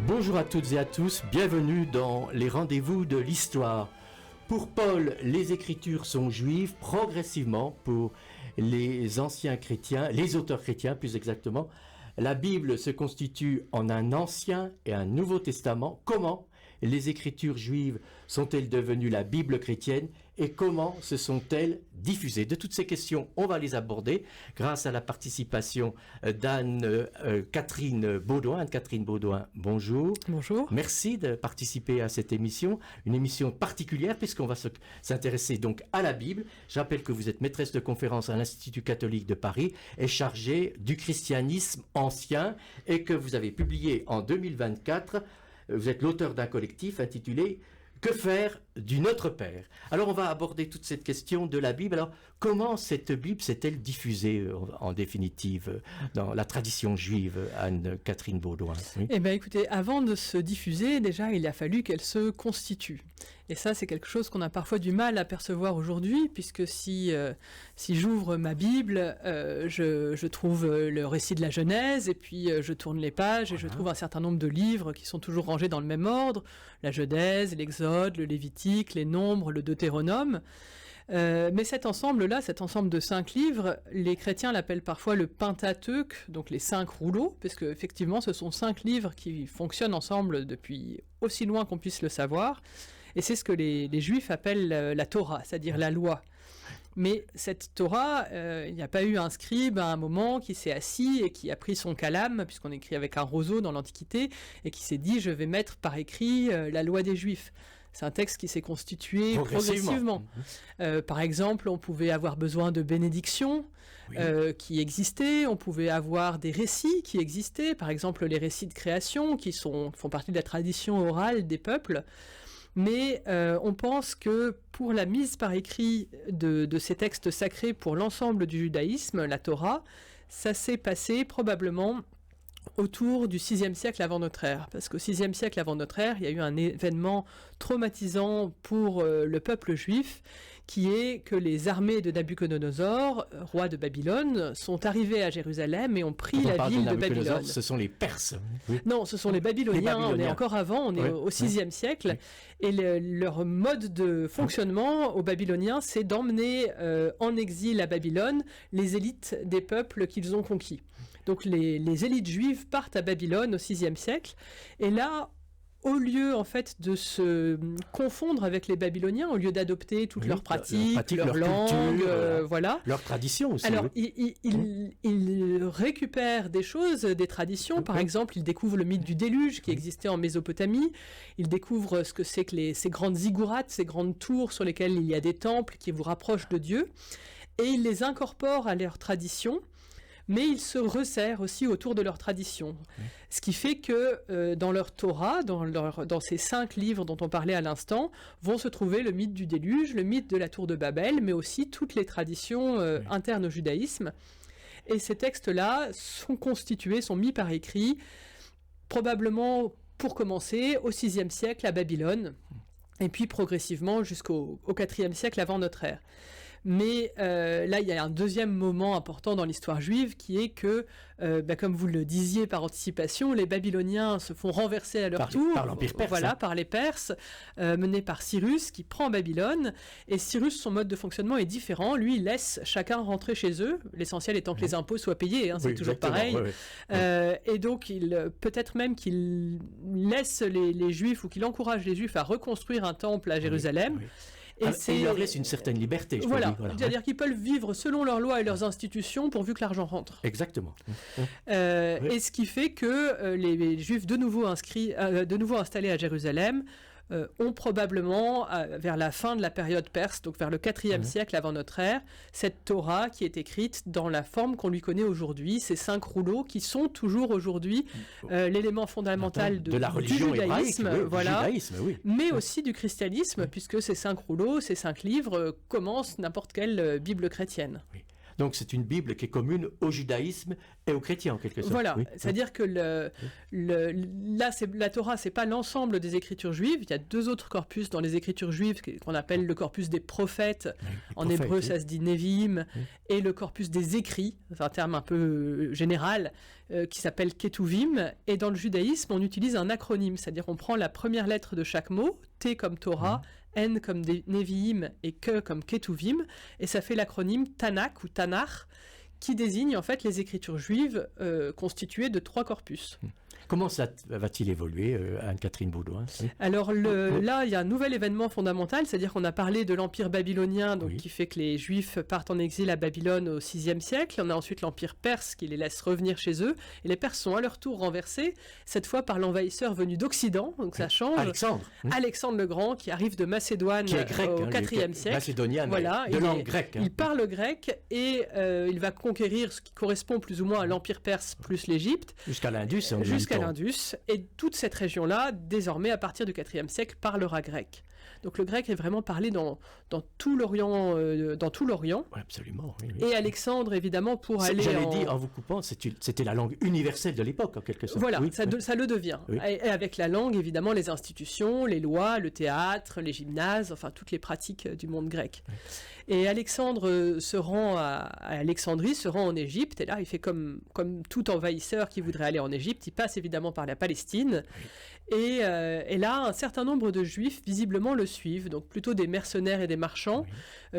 Bonjour à toutes et à tous, bienvenue dans les rendez-vous de l'histoire. Pour Paul, les Écritures sont juives progressivement. Pour les anciens chrétiens, les auteurs chrétiens plus exactement, la Bible se constitue en un Ancien et un Nouveau Testament. Comment les Écritures juives sont-elles devenues la Bible chrétienne et comment se sont-elles diffusées? De toutes ces questions, on va les aborder grâce à la participation d'Anne-Catherine Baudouin. Anne-Catherine Baudouin, bonjour. Bonjour. Merci de participer à cette émission, une émission particulière puisqu'on va s'intéresser donc à la Bible. Je rappelle que vous êtes maîtresse de conférence à l'Institut catholique de Paris et chargée du christianisme ancien et que vous avez publié en 2024. Vous êtes l'auteur d'un collectif intitulé « Que faire du Notre Père ?» Alors on va aborder toute cette question de la Bible. Alors comment cette Bible s'est-elle diffusée en définitive dans la tradition juive, Anne-Catherine Baudouin? Oui. Eh bien écoutez, avant de se diffuser, déjà il a fallu qu'elle se constitue. Et ça c'est quelque chose qu'on a parfois du mal à percevoir aujourd'hui, puisque si j'ouvre ma Bible, je trouve le récit de la Genèse, et puis je tourne les pages, et je trouve un certain nombre de livres qui sont toujours rangés dans le même ordre, la Genèse, l'Exode, le Lévitique, les Nombres, le Deutéronome. Mais cet ensemble-là, cet ensemble de 5 livres, les chrétiens l'appellent parfois le Pentateuque, donc les 5 rouleaux, parce que effectivement, ce sont 5 livres qui fonctionnent ensemble depuis aussi loin qu'on puisse le savoir, et c'est ce que les Juifs appellent la Torah, c'est-à-dire la loi. Mais cette Torah, il n'y a pas eu un scribe à un moment qui s'est assis et qui a pris son calame, puisqu'on écrit avec un roseau dans l'Antiquité, et qui s'est dit « je vais mettre par écrit la loi des Juifs ». C'est un texte qui s'est constitué progressivement. Par exemple, on pouvait avoir besoin de bénédictions qui existaient, on pouvait avoir des récits qui existaient, par exemple les récits de création qui font partie de la tradition orale des peuples. Mais on pense que pour la mise par écrit de ces textes sacrés pour l'ensemble du judaïsme, la Torah, ça s'est passé probablement autour du VIe siècle avant notre ère. Parce qu'au VIe siècle avant notre ère, il y a eu un événement traumatisant pour le peuple juif, qui est que les armées de Nabuchodonosor, roi de Babylone, sont arrivées à Jérusalem et ont pris la ville de Babylone. Ce sont les Perses. Oui. Non, ce sont les Babyloniens. On est encore avant, on est au VIe siècle. Et leur mode de fonctionnement aux Babyloniens, c'est d'emmener en exil à Babylone les élites des peuples qu'ils ont conquis. Donc les élites juives partent à Babylone au VIe siècle, et là, au lieu en fait de se confondre avec les Babyloniens, au lieu d'adopter toutes leurs pratiques, leur langue, voilà, leur tradition aussi. Alors ils récupèrent des choses, des traditions. Par exemple, ils découvrent le mythe du déluge qui existait en Mésopotamie. Ils découvrent ce que c'est que ces grandes ziggourats, ces grandes tours sur lesquelles il y a des temples qui vous rapprochent de Dieu, et ils les incorporent à leurs traditions. Mais ils se resserrent aussi autour de leur tradition. Ce qui fait que dans leur Torah, dans ces 5 livres dont on parlait à l'instant, vont se trouver le mythe du déluge, le mythe de la tour de Babel, mais aussi toutes les traditions internes au judaïsme. Et ces textes-là sont constitués, sont mis par écrit, probablement pour commencer, au VIe siècle à Babylone, et puis progressivement jusqu'au IVe siècle avant notre ère. Mais là, il y a un deuxième moment important dans l'histoire juive qui est que, comme vous le disiez par anticipation, les Babyloniens se font renverser à leur tour, par l'Empire perse, voilà, par les Perses, menés par Cyrus qui prend Babylone. Et Cyrus, son mode de fonctionnement est différent. Lui, il laisse chacun rentrer chez eux, l'essentiel étant que les impôts soient payés, c'est toujours pareil. Et donc, peut-être même qu'il laisse les Juifs ou qu'il encourage les Juifs à reconstruire un temple à Jérusalem. Et il leur laisse une certaine liberté. Voilà, c'est-à-dire qu'ils peuvent vivre selon leurs lois et leurs institutions pourvu que l'argent rentre. Exactement. Et ce qui fait que les Juifs de nouveau installés à Jérusalem ont probablement, vers la fin de la période perse, donc vers le IVe siècle avant notre ère, cette Torah qui est écrite dans la forme qu'on lui connaît aujourd'hui, ces 5 rouleaux qui sont toujours aujourd'hui l'élément fondamental de la religion du judaïsme, judaïsme, mais aussi du christianisme, puisque ces 5 rouleaux, ces 5 livres commencent n'importe quelle Bible chrétienne. Oui. Donc c'est une Bible qui est commune au judaïsme et aux chrétiens en quelque sorte. Voilà, c'est-à-dire que là, la Torah, c'est pas l'ensemble des écritures juives. Il y a 2 autres corpus dans les écritures juives qu'on appelle le corpus des prophètes. En hébreu, ça se dit Nevi'im, et le corpus des écrits. C'est un terme un peu général. qui s'appelle Ketuvim, et dans le judaïsme, on utilise un acronyme, c'est-à-dire on prend la première lettre de chaque mot, T comme Torah, N comme Nevi'im et K comme Ketuvim, et ça fait l'acronyme Tanakh ou Tanakh, qui désigne en fait les écritures juives constituées de 3 corpus. Comment ça va-t-il évoluer, Anne-Catherine Baudouin? Alors là, il y a un nouvel événement fondamental, c'est-à-dire qu'on a parlé de l'Empire babylonien, donc, qui fait que les Juifs partent en exil à Babylone au VIe siècle. On a ensuite l'Empire perse qui les laisse revenir chez eux. Et les Perses sont à leur tour renversés, cette fois par l'envahisseur venu d'Occident, donc ça change. Alexandre le Grand, qui arrive de Macédoine qui est grec, au IVe siècle. Macédonien, voilà, de langue grecque. Il parle grec et il va conquérir ce qui correspond plus ou moins à l'Empire perse plus l'Égypte. Jusqu'à l'Indus. L'Indus, et toute cette région-là, désormais à partir du IVe siècle, parlera grec. Donc le grec est vraiment parlé dans tout l'Orient. Oui, absolument. Oui. Et Alexandre, évidemment, pour aller J'allais dire, en vous coupant, c'était la langue universelle de l'époque, en quelque sorte. Voilà, ça le devient. Oui. Et avec la langue, évidemment, les institutions, les lois, le théâtre, les gymnases, enfin, toutes les pratiques du monde grec. Oui. Et Alexandre se rend à Alexandrie, se rend en Égypte, et là, il fait comme tout envahisseur qui voudrait aller en Égypte, il passe évidemment par la Palestine, et là, un certain nombre de Juifs, visiblement, le suivent, donc plutôt des mercenaires et des marchands,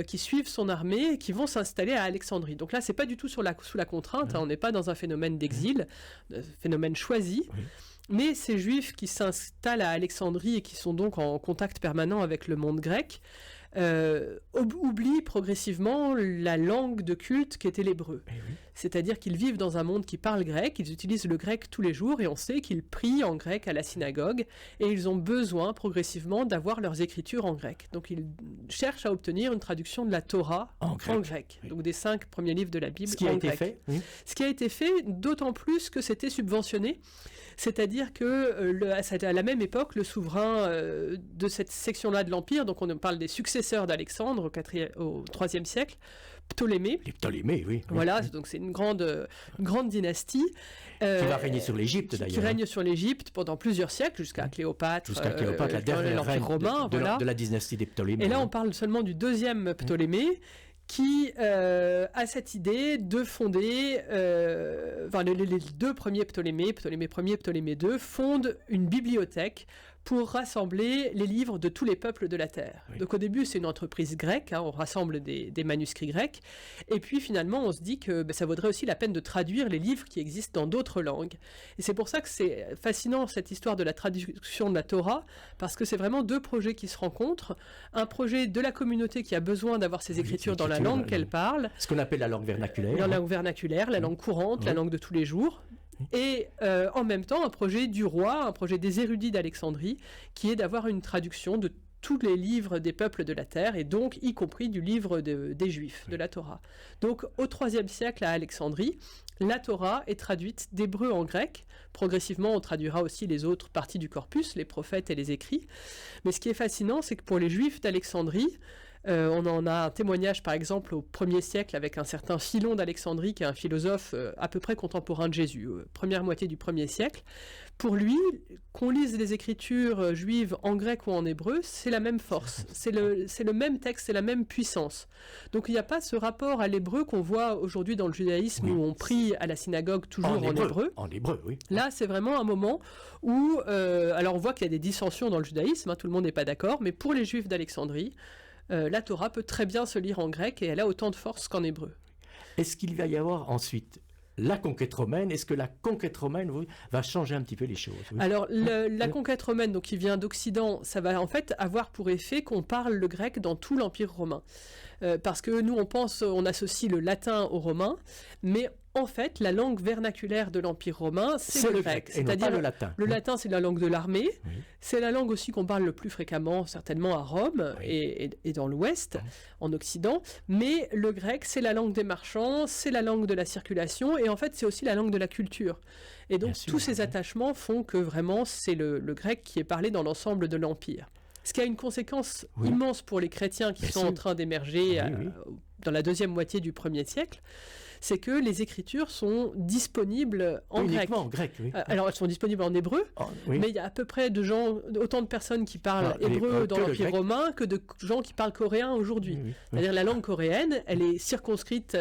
qui suivent son armée et qui vont s'installer à Alexandrie. Donc là, c'est pas du tout sous la contrainte, on n'est pas dans un phénomène d'exil, phénomène choisi, mais ces Juifs qui s'installent à Alexandrie et qui sont donc en contact permanent avec le monde grec, oublient progressivement la langue de culte qu'était l'hébreu. C'est-à-dire qu'ils vivent dans un monde qui parle grec, ils utilisent le grec tous les jours et on sait qu'ils prient en grec à la synagogue et ils ont besoin progressivement d'avoir leurs écritures en grec. Donc ils cherchent à obtenir une traduction de la Torah en grec. Donc des 5 premiers livres de la Bible en grec. Ce qui a été fait, d'autant plus que c'était subventionné. C'est-à-dire que à la même époque, le souverain de cette section-là de l'Empire, donc on parle des successeurs d'Alexandre au IIIe siècle, Ptolémée. Les Ptolémées, oui. Voilà, donc c'est une grande dynastie. Qui va régner sur l'Égypte, d'ailleurs. Qui règne sur l'Égypte pendant plusieurs siècles, jusqu'à Cléopâtre. La dernière reine de la dynastie des Ptolémées. Et là, on parle seulement du 2e Ptolémée, qui a cette idée de fonder, les 2 premiers Ptolémées, Ptolémée Ier, Ptolémée II, fondent une bibliothèque pour rassembler les livres de tous les peuples de la Terre. Donc au début, c'est une entreprise grecque, on rassemble des manuscrits grecs, et puis finalement, on se dit que ça vaudrait aussi la peine de traduire les livres qui existent dans d'autres langues. Et c'est pour ça que c'est fascinant, cette histoire de la traduction de la Torah, parce que c'est vraiment 2 projets qui se rencontrent. Un projet de la communauté qui a besoin d'avoir ses écritures dans la langue qu'elle parle. Ce qu'on appelle la langue vernaculaire. La langue vernaculaire, la langue courante, la langue de tous les jours. Et en même temps, un projet du roi, un projet des érudits d'Alexandrie, qui est d'avoir une traduction de tous les livres des peuples de la terre, et donc y compris du livre des Juifs, de la Torah. Donc au IIIe siècle à Alexandrie, la Torah est traduite d'hébreu en grec. Progressivement, on traduira aussi les autres parties du corpus, les prophètes et les écrits. Mais ce qui est fascinant, c'est que pour les Juifs d'Alexandrie, on en a un témoignage par exemple au 1er siècle avec un certain Philon d'Alexandrie qui est un philosophe à peu près contemporain de Jésus, première moitié du 1er siècle. Pour lui, qu'on lise les écritures juives en grec ou en hébreu, c'est la même force, c'est le même texte, c'est la même puissance. Donc il n'y a pas ce rapport à l'hébreu qu'on voit aujourd'hui dans le judaïsme où on prie à la synagogue toujours en hébreu. En hébreu, oui. Là, c'est vraiment un moment où, alors on voit qu'il y a des dissensions dans le judaïsme, tout le monde n'est pas d'accord, mais pour les Juifs d'Alexandrie, la Torah peut très bien se lire en grec et elle a autant de force qu'en hébreu. Est-ce qu'il va y avoir ensuite la conquête romaine? Est-ce que la conquête romaine va changer un petit peu les choses? Alors, la conquête romaine, donc, qui vient d'Occident, ça va en fait avoir pour effet qu'on parle le grec dans tout l'Empire romain. Parce que nous, on associe le latin au romain, mais en fait, la langue vernaculaire de l'Empire romain, c'est le grec. C'est-à-dire le latin. Le latin, c'est la langue de l'armée. C'est la langue aussi qu'on parle le plus fréquemment, certainement à Rome et dans l'Ouest, en Occident. Mais le grec, c'est la langue des marchands, c'est la langue de la circulation, et en fait, c'est aussi la langue de la culture. Et donc, tous ces attachements font que vraiment, c'est le grec qui est parlé dans l'ensemble de l'Empire. Ce qui a une conséquence immense pour les chrétiens qui sont en train d'émerger dans la 2e moitié du 1er siècle, c'est que les Écritures sont disponibles en grec. Uniquement en grec, oui. Alors, elles sont disponibles en hébreu, Oui. mais il y a à peu près autant de personnes qui parlent hébreu dans l'Empire romain que de gens qui parlent coréen aujourd'hui. Oui. C'est-à-dire la langue coréenne, elle est circonscrite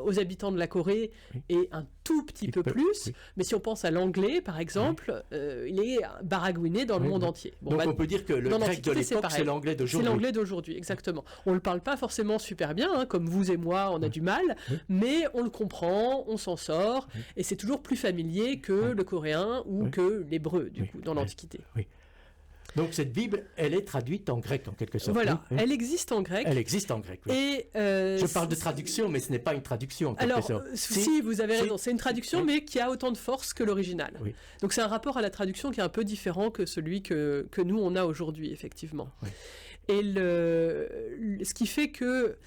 aux habitants de la Corée et un tout petit peu plus. Mais si on pense à l'anglais, par exemple, il est baragouiné dans le monde entier. Bon, donc on peut dire que le grec de l'époque, c'est l'anglais d'aujourd'hui. C'est l'anglais d'aujourd'hui, exactement. On ne le parle pas forcément super bien, hein, comme vous et moi, on a du mal, mais on le comprend, on s'en sort, et c'est toujours plus familier que le coréen ou que l'hébreu, du coup, dans l'Antiquité. Oui. Donc cette Bible, elle est traduite en grec en quelque sorte. Voilà, elle existe en grec. Elle existe en grec, oui. Et je parle de traduction, mais ce n'est pas une traduction en quelque sorte. Alors, si, vous avez raison, c'est une traduction, mais qui a autant de force que l'original. Oui. Donc c'est un rapport à la traduction qui est un peu différent que celui que nous, on a aujourd'hui, effectivement. Oui. Et ce qui fait que...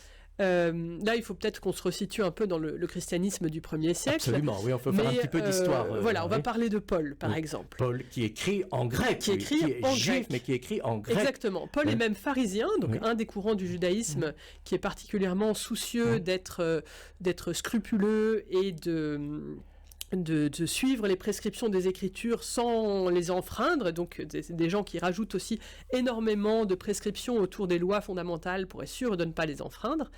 là, il faut peut-être qu'on se resitue un peu dans le christianisme du 1er siècle. Absolument, oui, on peut faire un petit peu d'histoire. Voilà, on va parler de Paul, par exemple. Paul, qui écrit en grec. Qui est juif, grec. Mais qui écrit en grec. Exactement. Paul est même pharisien, donc un des courants du judaïsme qui est particulièrement soucieux d'être scrupuleux et de suivre les prescriptions des Écritures sans les enfreindre, donc des gens qui rajoutent aussi énormément de prescriptions autour des lois fondamentales pour être sûr de ne pas les enfreindre.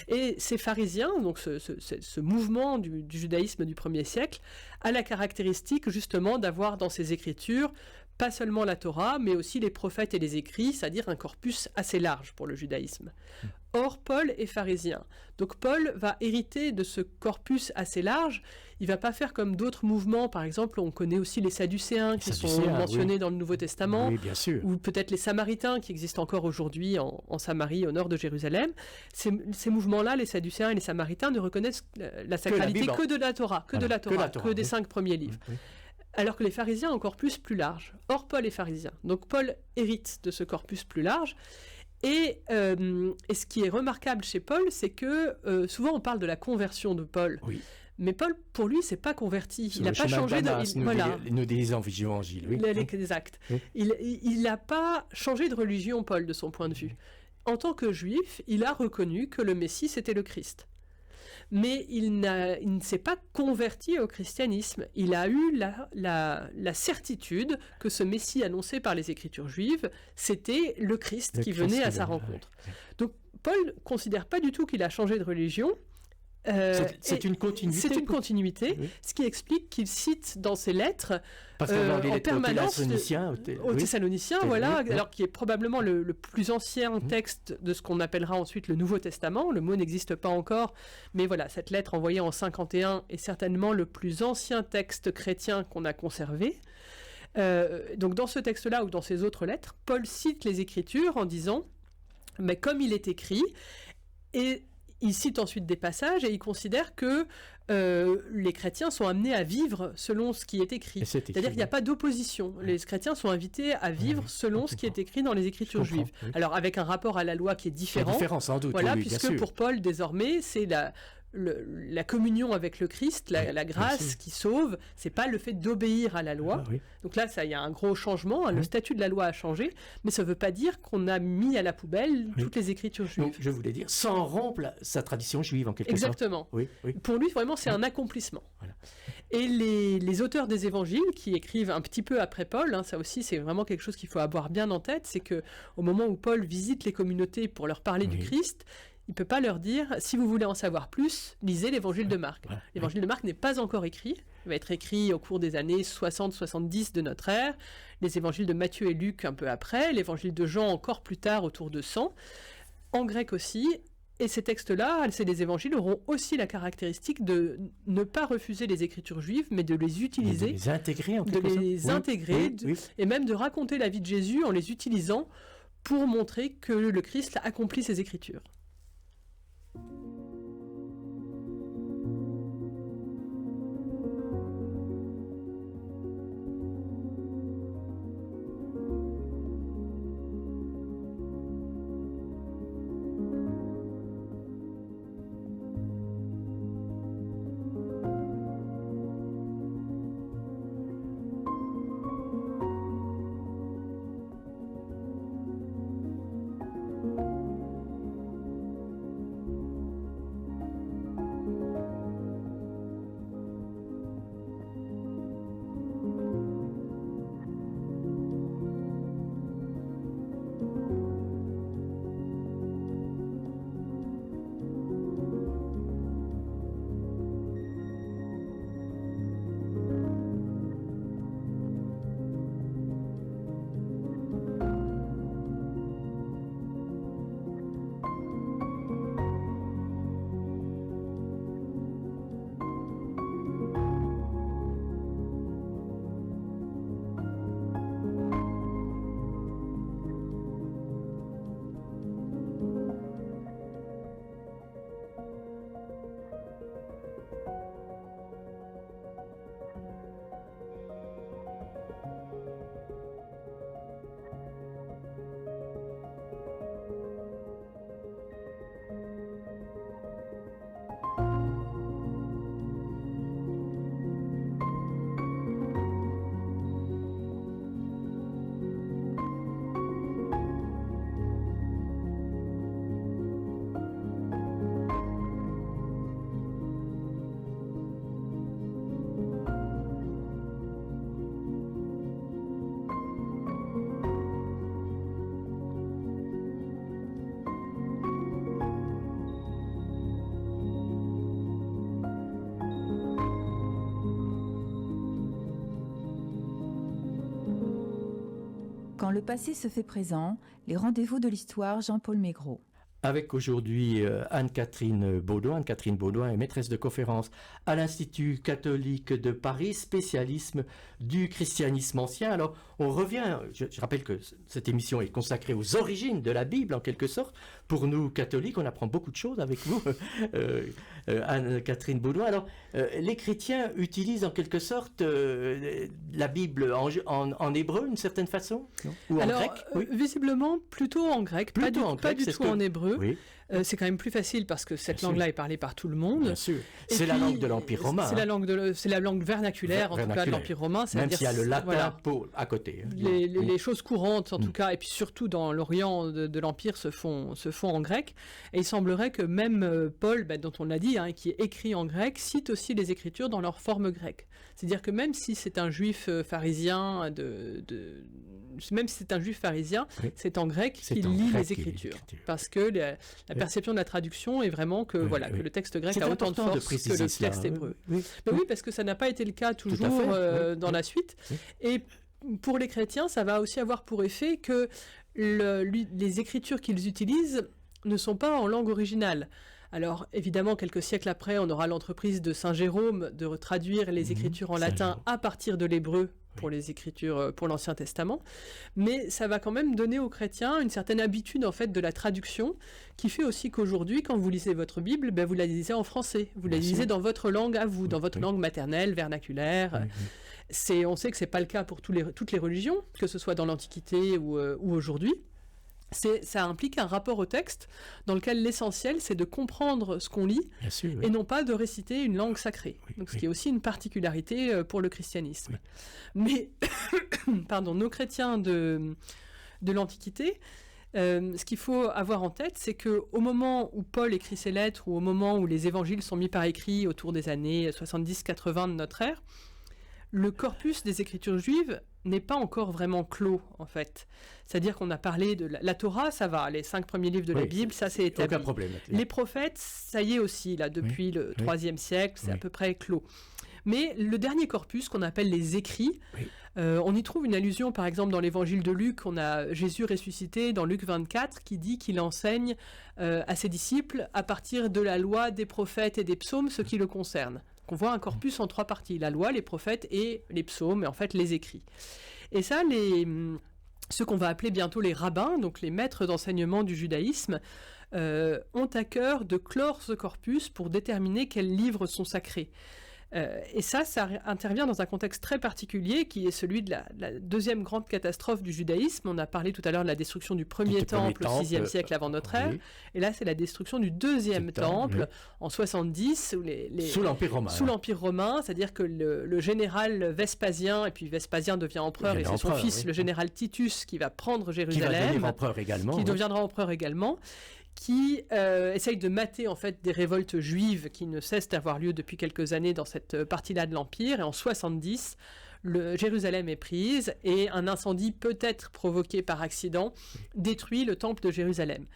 Et ces pharisiens, donc ce mouvement du judaïsme du 1er siècle, a la caractéristique justement d'avoir dans ces Écritures pas seulement la Torah, mais aussi les prophètes et les écrits, c'est-à-dire un corpus assez large pour le judaïsme. Or, Paul est pharisien. Donc Paul va hériter de ce corpus assez large. Il ne va pas faire comme d'autres mouvements. Par exemple, on connaît aussi les Sadducéens qui sont mentionnés dans le Nouveau Testament. Oui, bien sûr. Ou peut-être les Samaritains qui existent encore aujourd'hui en Samarie, au nord de Jérusalem. Ces mouvements-là, les Sadducéens et les Samaritains, ne reconnaissent la sacralité que de la Torah, que des 5 premiers livres. Oui. Alors que les pharisiens ont un corpus plus large. Or, Paul est pharisien. Donc Paul hérite de ce corpus plus large. Et ce qui est remarquable chez Paul, c'est que souvent on parle de la conversion de Paul. Oui. Mais Paul, pour lui, c'est pas converti. Il n'a pas changé de... Nous disons Évangile, oui. Exact. Oui. Il n'a pas changé de religion, Paul, de son point de vue. En tant que juif, il a reconnu que le Messie, c'était le Christ. Mais il ne s'est pas converti au christianisme. Il a eu la certitude que ce Messie annoncé par les Écritures juives, c'était le Christ qui venait à sa rencontre. Donc Paul ne considère pas du tout qu'il a changé de religion. C'est une continuité. C'est une continuité, oui. Ce qui explique qu'il cite dans ses lettres en permanence aux Thessaloniciens, voilà, alors qui est probablement le plus ancien texte de ce qu'on appellera ensuite le Nouveau Testament. Le mot n'existe pas encore, mais voilà, cette lettre envoyée en 51 est certainement le plus ancien texte chrétien qu'on a conservé. Donc dans ce texte-là ou dans ces autres lettres, Paul cite les Écritures en disant, mais comme il est écrit, et il cite ensuite des passages et il considère que les chrétiens sont amenés à vivre selon ce qui est écrit. C'est-à-dire qu'il n'y a pas d'opposition. Les chrétiens sont invités à vivre selon ce qui est écrit dans les Écritures juives. Oui. Alors avec un rapport à la loi qui est différent. Différent sans doute. Voilà, oui, puisque pour Paul, désormais, c'est la communion avec le Christ, la grâce qui sauve, c'est pas le fait d'obéir à la loi. Donc là, il y a un gros changement, le statut de la loi a changé, mais ça ne veut pas dire qu'on a mis à la poubelle toutes les Écritures juives. Donc, je voulais dire, sans rompre sa tradition juive en quelque sorte. Exactement. Pour lui, vraiment, c'est un accomplissement. Voilà. Et les auteurs des évangiles, qui écrivent un petit peu après Paul, ça aussi, c'est vraiment quelque chose qu'il faut avoir bien en tête, c'est qu'au moment où Paul visite les communautés pour leur parler du Christ, il ne peut pas leur dire, si vous voulez en savoir plus, lisez l'évangile de Marc. L'évangile de Marc n'est pas encore écrit. Il va être écrit au cours des années 60-70 de notre ère. Les évangiles de Matthieu et Luc un peu après. L'évangile de Jean encore plus tard, autour de 100. En grec aussi. Et ces textes-là, ces évangiles auront aussi la caractéristique de ne pas refuser les écritures juives, mais de les utiliser. De les intégrer en quelque sorte. De les intégrer. Et même de raconter la vie de Jésus en les utilisant pour montrer que le Christ a accompli ses écritures. Quand le passé se fait présent, les rendez-vous de l'histoire, Jean-Paul Maigret. Avec aujourd'hui Anne-Catherine Baudouin. Anne-Catherine Baudouin est maîtresse de conférence à l'Institut catholique de Paris, spécialisme du christianisme ancien. Alors, on revient, je rappelle que cette émission est consacrée aux origines de la Bible, en quelque sorte. Pour nous, catholiques, on apprend beaucoup de choses avec vous, Anne-Catherine Baudouin. Alors, les chrétiens utilisent en quelque sorte la Bible en hébreu, d'une certaine façon, non? Ou en grec? Oui. Visiblement, plutôt en grec, pas du tout en hébreu. Oui. C'est quand même plus facile parce que cette langue-là est parlée par tout le monde. Bien sûr. C'est la langue de l'Empire romain. C'est la langue vernaculaire, en tout cas, de l'Empire romain. Même s'il y a le latin à côté. Les choses courantes, en tout cas, et puis surtout dans l'Orient de l'Empire, se font en grec. Et il semblerait que même Paul, dont on l'a dit, qui est écrit en grec, cite aussi les Écritures dans leur forme grecque. C'est-à-dire que même si c'est un juif pharisien, c'est en grec qu'il lit les Écritures. Parce que la perception de la traduction est vraiment que, que le texte grec a autant de force que le texte hébreu. Oui, parce que ça n'a pas été le cas toujours dans la suite. Oui. Et pour les chrétiens, ça va aussi avoir pour effet que les écritures qu'ils utilisent ne sont pas en langue originale. Alors, évidemment, quelques siècles après, on aura l'entreprise de Saint Jérôme de traduire les Écritures en latin à partir de l'hébreu pour les Écritures, pour l'Ancien Testament. Mais ça va quand même donner aux chrétiens une certaine habitude, en fait, de la traduction, qui fait aussi qu'aujourd'hui, quand vous lisez votre Bible, vous la lisez en français. Vous la lisez dans votre langue à vous, dans votre langue maternelle, vernaculaire. On sait que ce n'est pas le cas pour toutes les religions, que ce soit dans l'Antiquité ou aujourd'hui. Ça implique un rapport au texte dans lequel l'essentiel, c'est de comprendre ce qu'on lit et non pas de réciter une langue sacrée. Donc, ce qui est aussi une particularité pour le christianisme. Mais, nos chrétiens de l'Antiquité, ce qu'il faut avoir en tête, c'est qu'au moment où Paul écrit ses lettres ou au moment où les évangiles sont mis par écrit autour des années 70-80 de notre ère, le corpus des Écritures juives n'est pas encore vraiment clos, en fait. C'est-à-dire qu'on a parlé de la Torah, ça va, les 5 premiers livres de la Bible, ça c'est établi. Aucun problème. Les prophètes, ça y est aussi, là, depuis le 3e siècle, c'est à peu près clos. Mais le dernier corpus, qu'on appelle les écrits, on y trouve une allusion, par exemple, dans l'évangile de Luc, on a Jésus ressuscité dans Luc 24, qui dit qu'il enseigne à ses disciples, à partir de la loi, des prophètes et des psaumes, ce qui le concerne. On voit un corpus en 3 parties, la loi, les prophètes et les psaumes, et en fait les écrits. Et ça, ceux qu'on va appeler bientôt les rabbins, donc les maîtres d'enseignement du judaïsme, ont à cœur de clore ce corpus pour déterminer quels livres sont sacrés. Et ça intervient dans un contexte très particulier qui est celui de la deuxième grande catastrophe du judaïsme. On a parlé tout à l'heure de la destruction du premier temple au 6e siècle avant notre ère. Et là, c'est la destruction du deuxième temple en 70. Sous l'Empire romain. Sous l'Empire romain, c'est-à-dire que le général Vespasien, et puis Vespasien devient empereur, et c'est son fils, le général Titus, qui va prendre Jérusalem. Qui va devenir empereur également. Qui deviendra empereur également. Qui essaye de mater en fait des révoltes juives qui ne cessent d'avoir lieu depuis quelques années dans cette partie-là de l'Empire. Et en 70, Jérusalem est prise et un incendie peut-être provoqué par accident détruit le temple de Jérusalem.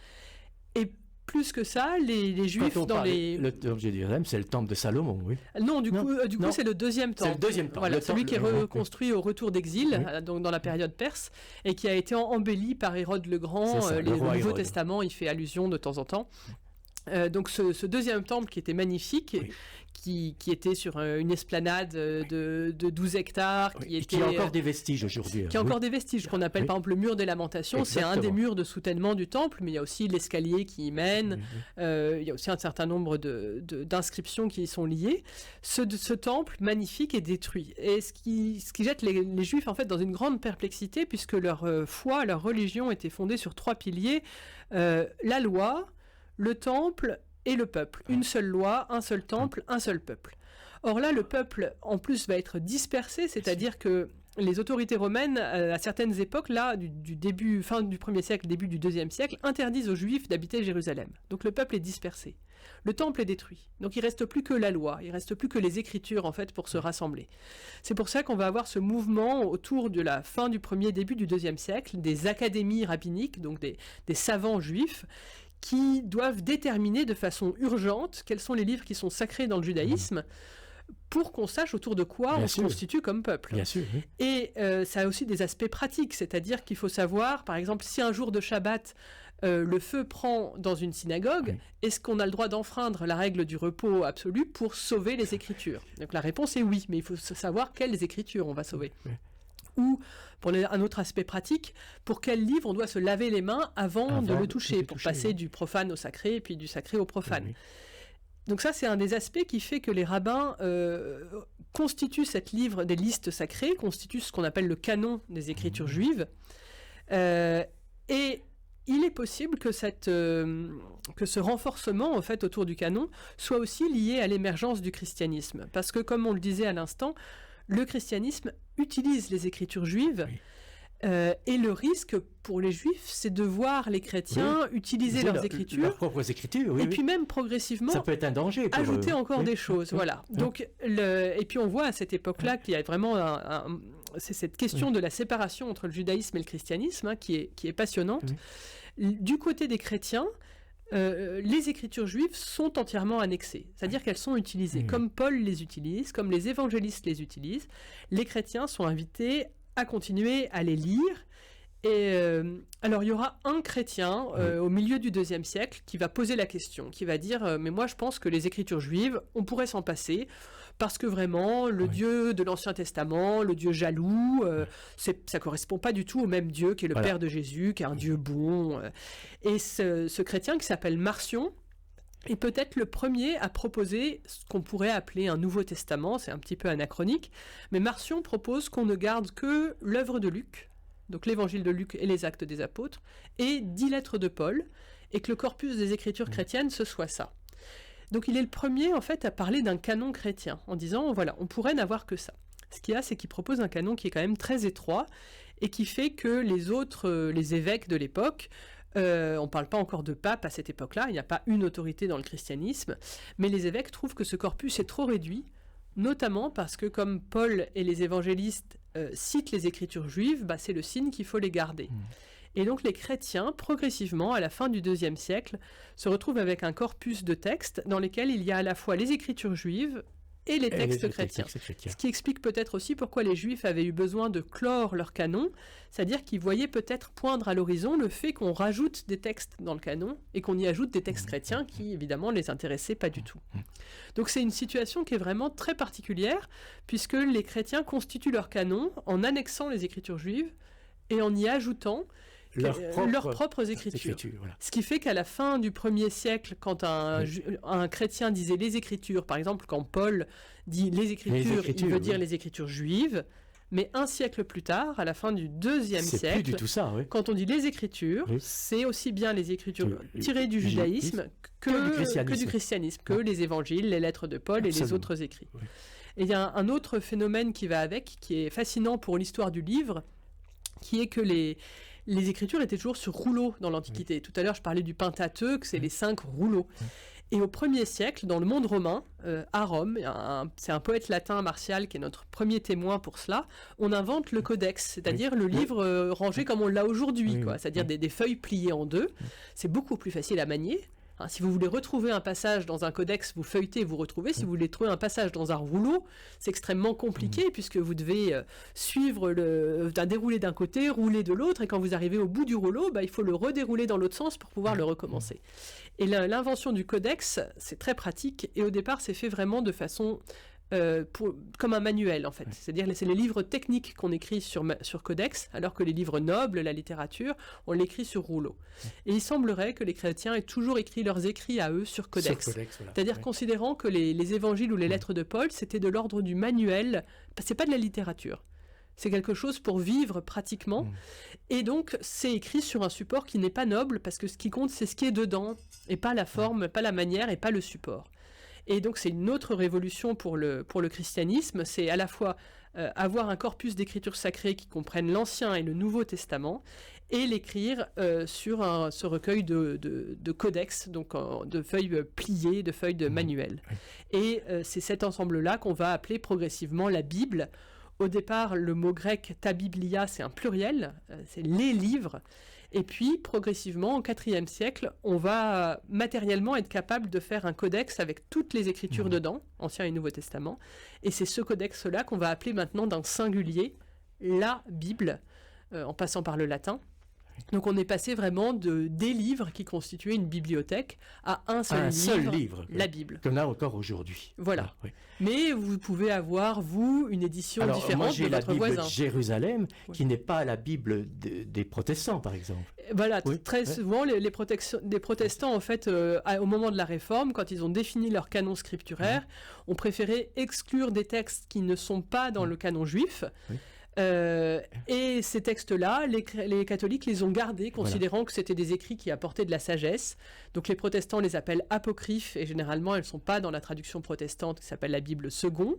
Et plus que ça, les Juifs Le temple de Jérusalem, c'est le temple de Salomon, oui. Non, du coup, c'est le deuxième temple. C'est le deuxième temple. Voilà, celui qui est reconstruit au retour d'exil, donc dans la période perse, et qui a été embelli par Hérode le Grand. Le Nouveau Testament y fait allusion de temps en temps. Donc ce deuxième temple qui était magnifique, qui était sur une esplanade de 12 hectares. Qui a encore des vestiges aujourd'hui. Qui a encore des vestiges, qu'on appelle par exemple le mur des Lamentations. Exactement. C'est un des murs de soutènement du temple, mais il y a aussi l'escalier qui y mène. Il y a aussi un certain nombre d'inscriptions qui y sont liées. Ce temple magnifique est détruit. Et ce qui jette les Juifs en fait dans une grande perplexité, puisque leur foi, leur religion était fondée sur 3 piliers. La loi, le temple et le peuple. Une seule loi, un seul temple, un seul peuple. Or là, le peuple, en plus, va être dispersé, c'est-à-dire que les autorités romaines, à certaines époques, là, fin du 1er siècle, début du 2e siècle, interdisent aux Juifs d'habiter Jérusalem. Donc le peuple est dispersé. Le temple est détruit. Donc il ne reste plus que la loi, il ne reste plus que les Écritures, en fait, pour se rassembler. C'est pour ça qu'on va avoir ce mouvement autour de la fin du 1er, début du 2e siècle, des académies rabbiniques, donc des savants juifs, qui doivent déterminer de façon urgente quels sont les livres qui sont sacrés dans le judaïsme, pour qu'on sache autour de quoi on se constitue comme peuple. Bien sûr, oui. Et ça a aussi des aspects pratiques, c'est-à-dire qu'il faut savoir, par exemple, si un jour de Shabbat, le feu prend dans une synagogue, est-ce qu'on a le droit d'enfreindre la règle du repos absolu pour sauver les Écritures? Donc la réponse est oui, mais il faut savoir quelles Écritures on va sauver. Ou, pour un autre aspect pratique, pour quel livre on doit se laver les mains avant de le toucher, pour passer du profane au sacré et puis du sacré au profane. Oui. Donc ça, c'est un des aspects qui fait que les rabbins constituent des listes sacrées, constituent ce qu'on appelle le canon des Écritures juives. Et il est possible que ce renforcement en fait, autour du canon soit aussi lié à l'émergence du christianisme. Parce que, comme on le disait à l'instant, le christianisme utilise les Écritures juives. Oui. Et le risque pour les Juifs, c'est de voir les chrétiens utiliser leurs Écritures. Leurs propres Écritures, oui. Et puis même progressivement, ça peut être un danger pour ajouter encore des choses. Voilà. Donc, et puis on voit à cette époque-là qu'il y a vraiment c'est cette question de la séparation entre le judaïsme et le christianisme qui est passionnante. Du côté des chrétiens, les Écritures juives sont entièrement annexées, c'est-à-dire qu'elles sont utilisées comme Paul les utilise, comme les évangélistes les utilisent. Les chrétiens sont invités à continuer à les lire. Et alors il y aura un chrétien au milieu du IIe siècle qui va poser la question, qui va dire mais moi je pense que les Écritures juives, on pourrait s'en passer parce que vraiment le Dieu de l'Ancien Testament, le Dieu jaloux, ça correspond pas du tout au même Dieu qui est le Père de Jésus, qui est un Dieu bon. Et ce chrétien qui s'appelle Marcion est peut-être le premier à proposer ce qu'on pourrait appeler un Nouveau Testament, c'est un petit peu anachronique, mais Marcion propose qu'on ne garde que l'œuvre de Luc, donc l'évangile de Luc et les actes des apôtres, et 10 lettres de Paul, et que le corpus des Écritures chrétiennes, ce soit ça. Donc il est le premier, en fait, à parler d'un canon chrétien, en disant, voilà, on pourrait n'avoir que ça. Ce qu'il y a, c'est qu'il propose un canon qui est quand même très étroit, et qui fait que les évêques de l'époque, on ne parle pas encore de pape à cette époque-là, il n'y a pas une autorité dans le christianisme, mais les évêques trouvent que ce corpus est trop réduit, notamment parce que comme Paul et les évangélistes citent les Écritures juives, c'est le signe qu'il faut les garder. Et donc les chrétiens, progressivement, à la fin du IIe siècle, se retrouvent avec un corpus de textes dans lesquels il y a à la fois les Écritures juives et les textes chrétiens. Ce qui explique peut-être aussi pourquoi les Juifs avaient eu besoin de clore leur canon, c'est-à-dire qu'ils voyaient peut-être poindre à l'horizon le fait qu'on rajoute des textes dans le canon et qu'on y ajoute des textes chrétiens qui, évidemment, les intéressaient pas du tout. Donc c'est une situation qui est vraiment très particulière, puisque les chrétiens constituent leur canon en annexant les Écritures juives et en y ajoutant leurs propres Écritures. Voilà. Ce qui fait qu'à la fin du 1er siècle, quand un chrétien disait les Écritures, par exemple quand Paul dit les Écritures, il veut dire les Écritures juives, mais un siècle plus tard, à la fin du 2e siècle, plus du tout ça, quand on dit les Écritures, c'est aussi bien les Écritures tirées du judaïsme que du christianisme, que les évangiles, les lettres de Paul et les autres écrits. Et il y a un autre phénomène qui va avec, qui est fascinant pour l'histoire du livre, qui est que les Écritures étaient toujours sur rouleau dans l'Antiquité. Tout à l'heure, je parlais du Pentateuque, c'est les 5 rouleaux. Et au 1er siècle, dans le monde romain, à Rome, c'est un poète latin, Martial, qui est notre premier témoin pour cela, on invente le codex, c'est-à-dire le livre rangé comme on l'a aujourd'hui, c'est-à-dire des feuilles pliées en deux. C'est beaucoup plus facile à manier. Si vous voulez retrouver un passage dans un codex, vous feuilletez, vous retrouvez. Si vous voulez trouver un passage dans un rouleau, c'est extrêmement compliqué puisque vous devez suivre un déroulé d'un côté, rouler de l'autre, et quand vous arrivez au bout du rouleau, il faut le redérouler dans l'autre sens pour pouvoir le recommencer. Et l'invention du codex, c'est très pratique, et au départ, c'est fait vraiment de façon comme un manuel en fait, c'est-à-dire c'est les livres techniques qu'on écrit sur codex, alors que les livres nobles, la littérature, on l'écrit sur rouleau. Et il semblerait que les chrétiens aient toujours écrit leurs écrits à eux sur codex, c'est-à-dire considérant que les évangiles ou les lettres de Paul, c'était de l'ordre du manuel, c'est pas de la littérature. C'est quelque chose pour vivre pratiquement. Et donc, c'est écrit sur un support qui n'est pas noble, parce que ce qui compte, c'est ce qui est dedans, et pas la forme, pas la manière, et pas le support. Et donc, c'est une autre révolution pour le christianisme. C'est à la fois avoir un corpus d'écritures sacrées qui comprennent l'Ancien et le Nouveau Testament, et l'écrire sur ce recueil de codex, donc de feuilles pliées, de feuilles de manuel. Et c'est cet ensemble-là qu'on va appeler progressivement la Bible, Au départ, le mot grec ta biblia, c'est un pluriel, c'est les livres. Et puis, progressivement, au IVe siècle, on va matériellement être capable de faire un codex avec toutes les écritures dedans, Ancien et Nouveau Testament. Et c'est ce codex-là qu'on va appeler maintenant d'un singulier la Bible, en passant par le latin. Donc on est passé vraiment des livres qui constituaient une bibliothèque à un seul livre, la Bible. Qu'on a encore aujourd'hui. Voilà. Mais vous pouvez avoir, vous, une édition différente de votre voisin. Moi, j'ai la Bible Jérusalem, qui n'est pas la Bible des protestants, par exemple. Voilà, très souvent, les protestants, en fait, au moment de la Réforme, quand ils ont défini leur canon scripturaire, ont préféré exclure des textes qui ne sont pas dans le canon juif. Et ces textes-là, les catholiques les ont gardés, considérant que c'était des écrits qui apportaient de la sagesse. Donc les protestants les appellent apocryphes, et généralement elles ne sont pas dans la traduction protestante qui s'appelle la Bible second,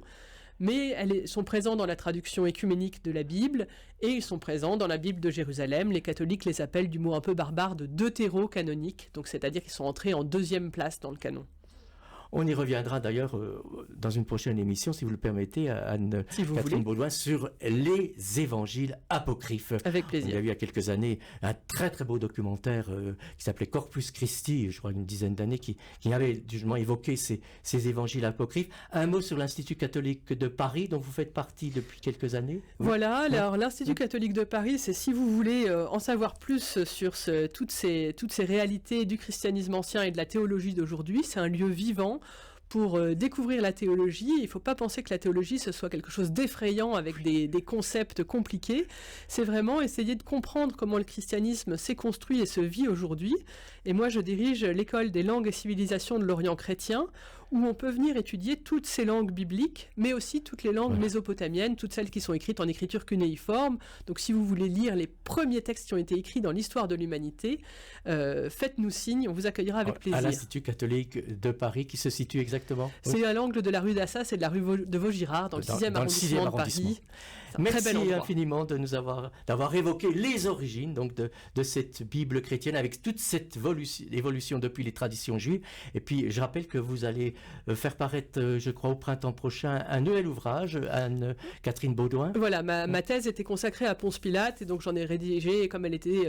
mais elles sont présentes dans la traduction écuménique de la Bible, et ils sont présents dans la Bible de Jérusalem. Les catholiques les appellent du mot un peu barbare de deutéro-canonique, donc c'est-à-dire qu'ils sont entrés en deuxième place dans le canon. On y reviendra d'ailleurs dans une prochaine émission, si vous le permettez, Catherine Baudouin, sur les évangiles apocryphes. Avec plaisir. Il y a eu il y a quelques années un très très beau documentaire qui s'appelait Corpus Christi, je crois une dizaine d'années, qui avait justement évoqué ces évangiles apocryphes. Un mot sur l'Institut catholique de Paris, dont vous faites partie depuis quelques années. Voilà, alors l'Institut catholique de Paris, c'est si vous voulez en savoir plus sur toutes ces réalités du christianisme ancien et de la théologie d'aujourd'hui, c'est un lieu vivant pour découvrir la théologie. Il ne faut pas penser que la théologie, ce soit quelque chose d'effrayant avec des concepts compliqués. C'est vraiment essayer de comprendre comment le christianisme s'est construit et se vit aujourd'hui. Et moi, je dirige l'école des langues et civilisations de l'Orient chrétien, où on peut venir étudier toutes ces langues bibliques, mais aussi toutes les langues mésopotamiennes, toutes celles qui sont écrites en écriture cunéiforme. Donc si vous voulez lire les premiers textes qui ont été écrits dans l'histoire de l'humanité, faites-nous signe, on vous accueillera avec plaisir. À l'Institut catholique de Paris, qui se situe exactement C'est à l'angle de la rue d'Assas et de la rue de Vaugirard, dans le 6e arrondissement de Paris. Merci infiniment de nous d'avoir évoqué les origines donc de cette Bible chrétienne, avec toute cette évolution depuis les traditions juives. Et puis je rappelle que vous allez faire paraître, je crois, au printemps prochain, un nouvel ouvrage, Anne-Catherine Baudouin. Voilà, ma thèse était consacrée à Ponce Pilate, et donc j'en ai rédigé, comme elle était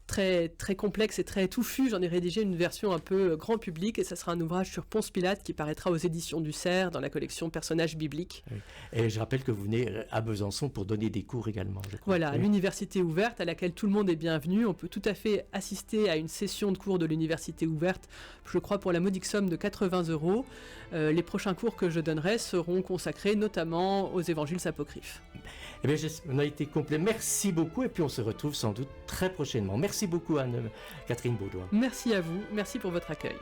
très, très complexe et très touffue, j'en ai rédigé une version un peu grand public, et ça sera un ouvrage sur Ponce Pilate qui paraîtra aux éditions du Cerf dans la collection Personnages bibliques. Oui. Et je rappelle que vous venez à Besançon pour donner des cours également, je crois. Voilà, l'université ouverte à laquelle tout le monde est bienvenu. On peut tout à fait assister à une session de cours de l'université ouverte, je crois pour la modique somme de 80 €. Les prochains cours que je donnerai seront consacrés notamment aux évangiles apocryphes. Eh bien, on a été complet. Merci beaucoup, et puis on se retrouve sans doute très prochainement. Merci beaucoup Anne-Catherine Baudouin. Merci à vous, merci pour votre accueil.